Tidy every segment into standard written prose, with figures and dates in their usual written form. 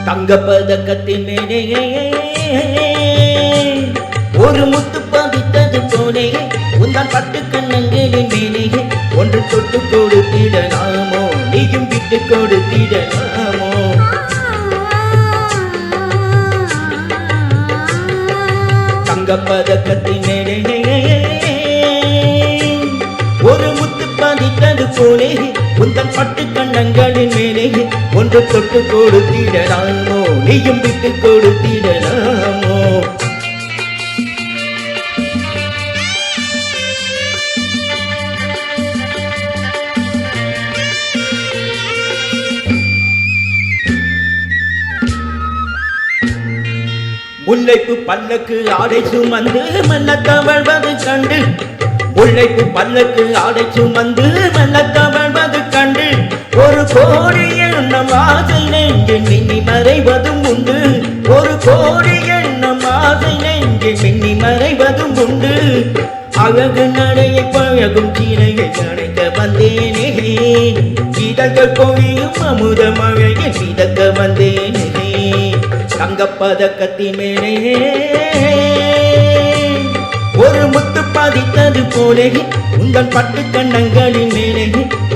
தங்கப்பதக்கத்தின் மேலே ஒரு முத்து பதித்தது போலே உந்தான் பட்டு கண்ணங்களின் மேலே ஒன்று தொட்டு கொடுத்திடலாமோ நீயும் விட்டு கொடுத்திடலாமோ தங்கப்பதக்கத்தின் மேலே ஒரு முத்து பதித்தது போலே உந்தன் பட்டு கண்ணங்களின் மேலே ஒன்று தொட்டு கொடுத்திடலாமோ நீயும் விட்டு கொடுத்திடலாமோ முல்லைப்பு பல்லக்கு ஆடை சுமந்து மெல்ல தவழ்வது கண்டு முல்லைப்பு பல்லக்கு ஆடை சுமந்து மெல்ல தவழ்வது கண்டு ஒரு கோடி எண்ணம் ஆசை நெஞ்சில் மின்னி மறைவதும் உண்டு ஒரு கோடி எண்ணம் ஆசை நெஞ்சில் மின்னி மறைவதும் உண்டு அழகு நடையை பழகும் சீனையை அடைக்க வந்தேனே இதழ்கள் பொழியும் அமுத மழையில் மிதக்க வந்தேனே தங்கப்பதக்கத்தின் மேலே ஒரு முத்து பதித்தது போலே உங்கள் பட்டு கண்ணங்களின் மேலே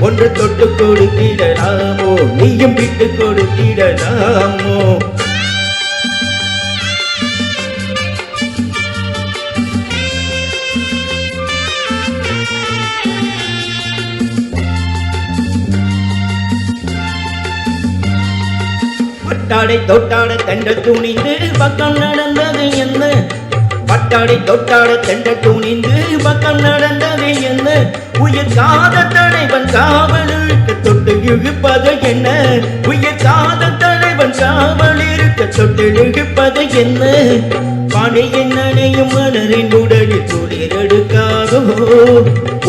ஒன்று தொட்டு கொடுத்திடலாமோ நீயும் விட்டு கொடுத்திடலாமோ பட்டாடை தொட்டாட தெண்டல் துணிந்து பக்கம் நடந்தது என்ன பட்டாடை தொட்டாட தெண்டல் துணிந்து பக்கம் நடந்தது என்ன உயிர் காதல் தலைவன் காவலுக்கு தொட்டு இழுப்பது என்ன உயிர் காதல் தலைவன் காவல் இருக்க தொட்டு இழுப்பது என்ன பணியின் நனையும் மலரின் உடலில் குளிர் எடுக்காதோ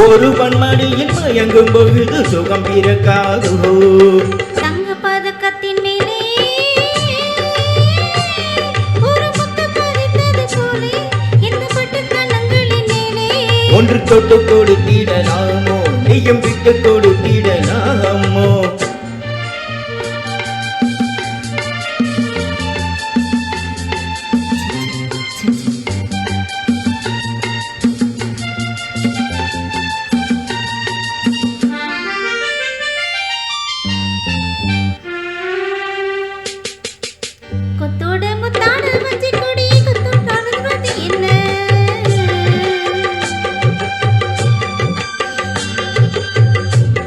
ஒருவன் மடியில் மயங்கும் பொழுது சுகம் பிறக்காதோ தங்கப்பதக்கத்தின் மேலே ஒன்று தொட்டு கொடுத்திடலாமோ நீயும் விட்டு கொடுத்திடலாமோ கொத்தோட முத்தாட வஞ்சி கொடி கொத்தோடானது என்ன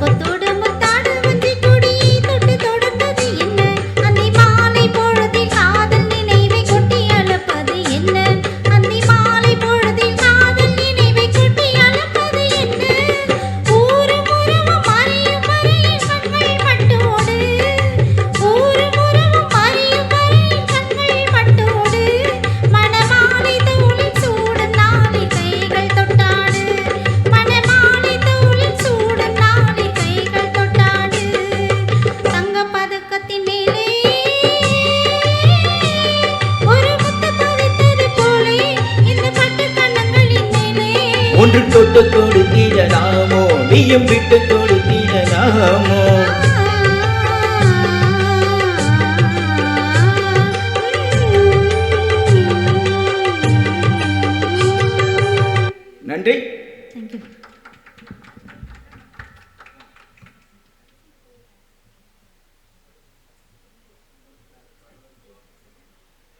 கொத்தோட முத்தாட வஞ்சி கொடி தொட்டு தொடர்ந்தது என்ன அந்தி மாலை பொழுதில் காதல் நினைவை கொட்டி அழப்பது என்ன அந்தி மாலை பொழுதில் காதல் நினைவை கொட்டி அழப்பது என்ன ஊரும் உறவும் அறியும் வரையில் கண்கள் பட்டோடு ஊரும் உறவும் அறியும் வரையில் கண்கள் பட்டோடு மணமாலை தோளில் சூடும் நாளை கைகள் தொட்டாடு மணமாலை தோளில் சூடும் நாளை கைகள் தொட்டாடு தங்கப்பதக்கத்தின் மேலே ஒரு முத்து பதித்தது போலே இந்த பட்டு கண்ணங்களின் மேலே ஒன்று தொட்டு கொடுத்திடலாமோ நீயும் விட்டு கொடுத்திடலாமோ